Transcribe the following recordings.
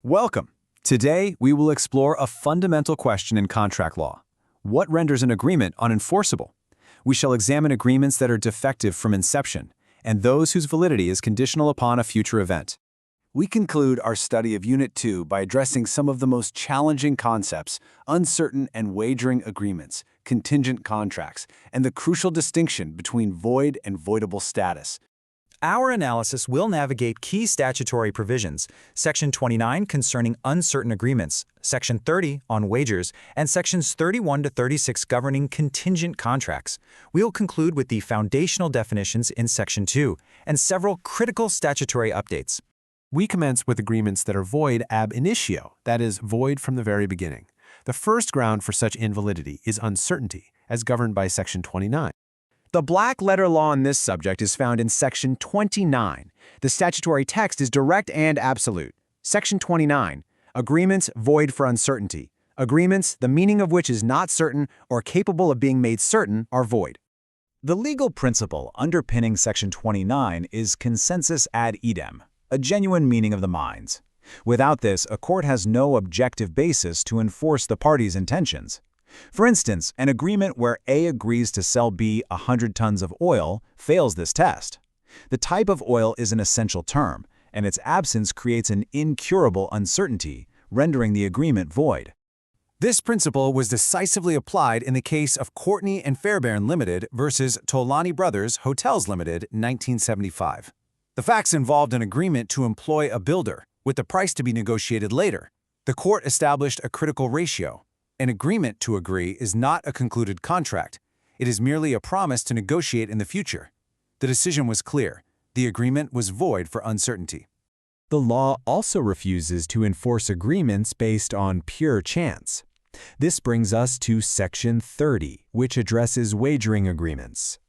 Welcome. Today, we will explore a fundamental question in contract law. What renders an agreement unenforceable? We shall examine agreements that are defective from inception, and those whose validity is conditional upon a future event. We conclude our study of Unit 2 by addressing some of the most challenging concepts, uncertain and wagering agreements, contingent contracts, and the crucial distinction between void and voidable status. Our analysis will navigate key statutory provisions, Section 29 concerning uncertain agreements, Section 30 on wagers, and Sections 31 to 36 governing contingent contracts. We will conclude with the foundational definitions in Section 2 and several critical statutory updates. We commence with agreements that are void ab initio, that is, void from the very beginning. The first ground for such invalidity is uncertainty, as governed by Section 29. The black-letter law on this subject is found in Section 29. The statutory text is direct and absolute. Section 29, agreements void for uncertainty. Agreements, the meaning of which is not certain or capable of being made certain, are void. The legal principle underpinning Section 29 is consensus ad idem, a genuine meaning of the minds. Without this, a court has no objective basis to enforce the parties' intentions. For instance, an agreement where A agrees to sell B 100 tons of oil fails this test. The type of oil is an essential term, and its absence creates an incurable uncertainty, rendering the agreement void. This principle was decisively applied in the case of Courtney and Fairbairn Limited versus Tolani Brothers Hotels Limited, 1975. The facts involved an agreement to employ a builder, with the price to be negotiated later. The court established a critical ratio. An agreement to agree is not a concluded contract. It is merely a promise to negotiate in the future. The decision was clear. The agreement was void for uncertainty. The law also refuses to enforce agreements based on pure chance. This brings us to Section 30, which addresses wagering agreements.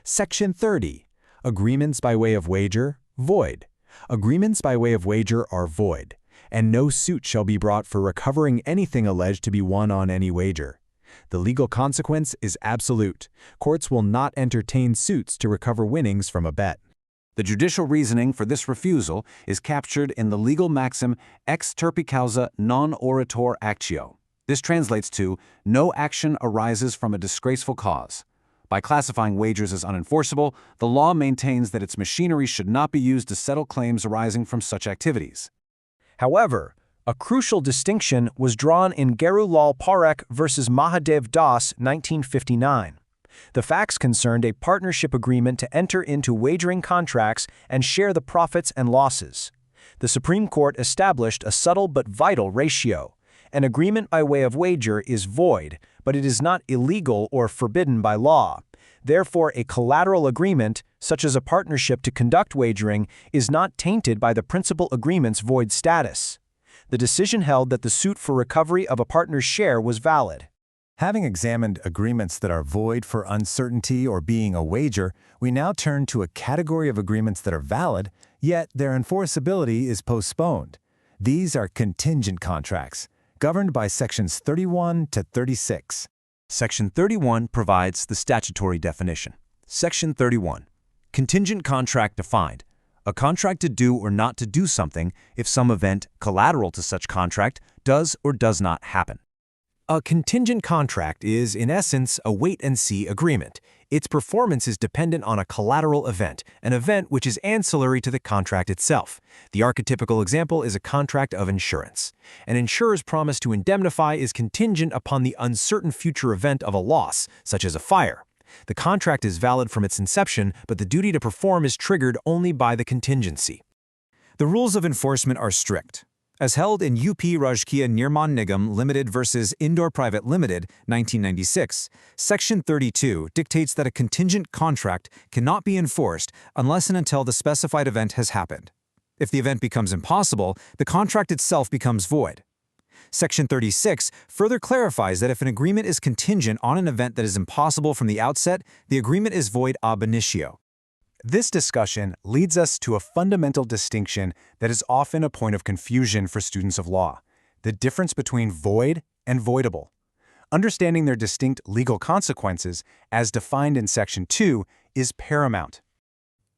Section 30. Agreements by way of wager, void. Agreements by way of wager are void, and no suit shall be brought for recovering anything alleged to be won on any wager. The legal consequence is absolute. Courts will not entertain suits to recover winnings from a bet. The judicial reasoning for this refusal is captured in the legal maxim ex turpi causa non oritur actio. This translates to, no action arises from a disgraceful cause. By classifying wagers as unenforceable, the law maintains that its machinery should not be used to settle claims arising from such activities. However, a crucial distinction was drawn in Gerulal Parekh versus Mahadev Das, 1959. The facts concerned a partnership agreement to enter into wagering contracts and share the profits and losses. The Supreme Court established a subtle but vital ratio. An agreement by way of wager is void, but it is not illegal or forbidden by law. Therefore, a collateral agreement, such as a partnership to conduct wagering, is not tainted by the principal agreement's void status. The decision held that the suit for recovery of a partner's share was valid. Having examined agreements that are void for uncertainty or being a wager, we now turn to a category of agreements that are valid, yet their enforceability is postponed. These are contingent contracts, governed by Sections 31 to 36. Section 31 provides the statutory definition. Section 31. Contingent contract defined. A contract to do or not to do something if some event collateral to such contract does or does not happen. A contingent contract is, in essence, a wait-and-see agreement. Its performance is dependent on a collateral event, an event which is ancillary to the contract itself. The archetypical example is a contract of insurance. An insurer's promise to indemnify is contingent upon the uncertain future event of a loss, such as a fire. The contract is valid from its inception, but the duty to perform is triggered only by the contingency. The rules of enforcement are strict. As held in UP Rajkiya Nirman Nigam Limited versus Indoor Private Limited, 1996, Section 32 dictates that a contingent contract cannot be enforced unless and until the specified event has happened. If the event becomes impossible, the contract itself becomes void. Section 36 further clarifies that if an agreement is contingent on an event that is impossible from the outset, the agreement is void ab initio. This discussion leads us to a fundamental distinction that is often a point of confusion for students of law: the difference between void and voidable. Understanding their distinct legal consequences, as defined in Section 2, is paramount.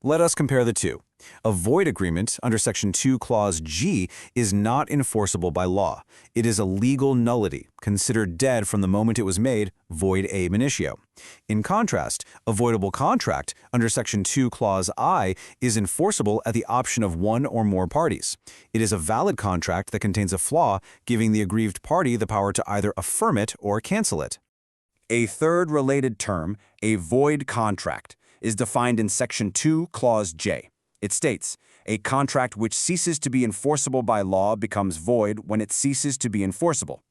Let us compare the two. A void agreement under Section 2, Clause G is not enforceable by law. It is a legal nullity, considered dead from the moment it was made, void ab initio. In contrast, a voidable contract under Section 2, Clause I is enforceable at the option of one or more parties. It is a valid contract that contains a flaw, giving the aggrieved party the power to either affirm it or cancel it. A third related term, a void contract, is defined in Section 2, Clause J. It states, a contract which ceases to be enforceable by law becomes void when it ceases to be enforceable.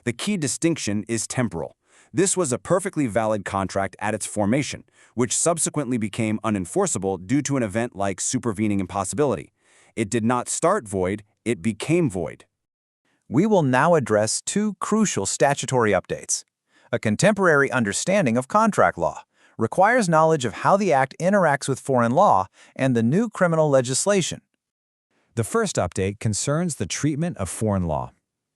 The key distinction is temporal. This was a perfectly valid contract at its formation, which subsequently became unenforceable due to an event like supervening impossibility. It did not start void, it became void. We will now address two crucial statutory updates. A contemporary understanding of contract law requires knowledge of how the Act interacts with foreign law and the new criminal legislation. The first update concerns the treatment of foreign law.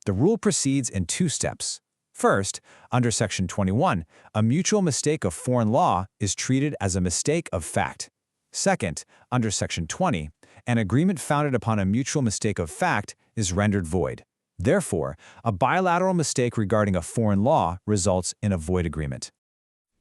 The rule proceeds in two steps. First, under Section 21, a mutual mistake of foreign law is treated as a mistake of fact. Second, under Section 20, an agreement founded upon a mutual mistake of fact is rendered void. Therefore, a bilateral mistake regarding a foreign law results in a void agreement.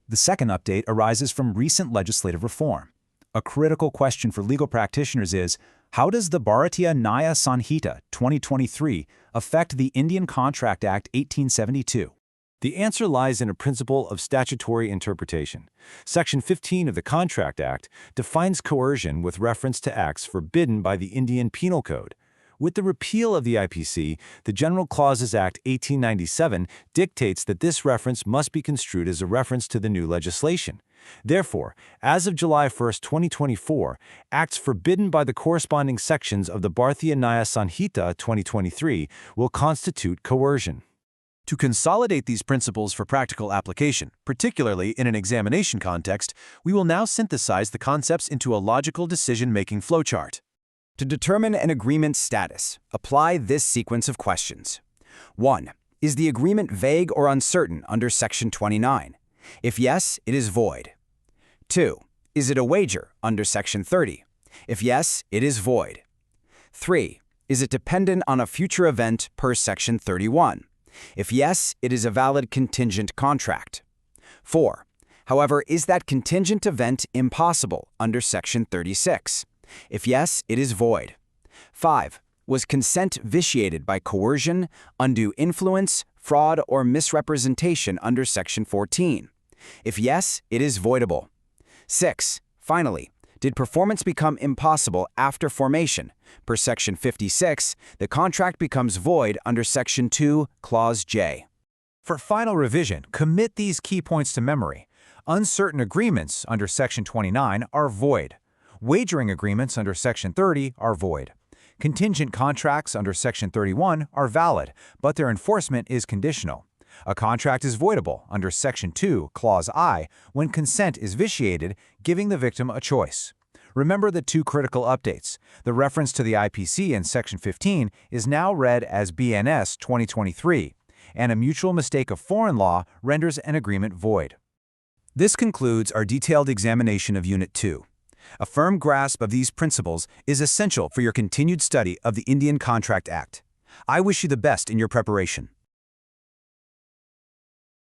The second update arises from recent legislative reform. A critical question for legal practitioners is, how does the Bharatiya Nyaya Sanhita 2023 affect the Indian Contract Act 1872? The answer lies in a principle of statutory interpretation. Section 15 of the Contract Act defines coercion with reference to acts forbidden by the Indian Penal Code. With the repeal of the IPC, the General Clauses Act 1897 dictates that this reference must be construed as a reference to the new legislation. Therefore, as of July 1, 2024, acts forbidden by the corresponding sections of the Bharatiya Nyaya Sanhita 2023 will constitute coercion. To consolidate these principles for practical application, particularly in an examination context, we will now synthesize the concepts into a logical decision-making flowchart. To determine an agreement's status, apply this sequence of questions. 1. Is the agreement vague or uncertain under Section 29? If yes, it is void. 2. Is it a wager under Section 30? If yes, it is void. 3. Is it dependent on a future event per Section 31? If yes, it is a valid contingent contract. 4. However, is that contingent event impossible under Section 36? If yes, it is void. 5. Was consent vitiated by coercion, undue influence, fraud, or misrepresentation under Section 14? If yes, it is voidable. 6. Finally, did performance become impossible after formation? Per Section 56, the contract becomes void under Section 2, Clause J. For final revision, commit these key points to memory. Uncertain agreements under Section 29 are void. Wagering agreements under Section 30 are void. Contingent contracts under Section 31 are valid, but their enforcement is conditional. A contract is voidable under Section 2, Clause I, when consent is vitiated, giving the victim a choice. Remember the two critical updates. The reference to the IPC in Section 15 is now read as BNS 2023, and a mutual mistake of foreign law renders an agreement void. This concludes our detailed examination of Unit 2. A firm grasp of these principles is essential for your continued study of the Indian Contract Act. I wish you the best in your preparation.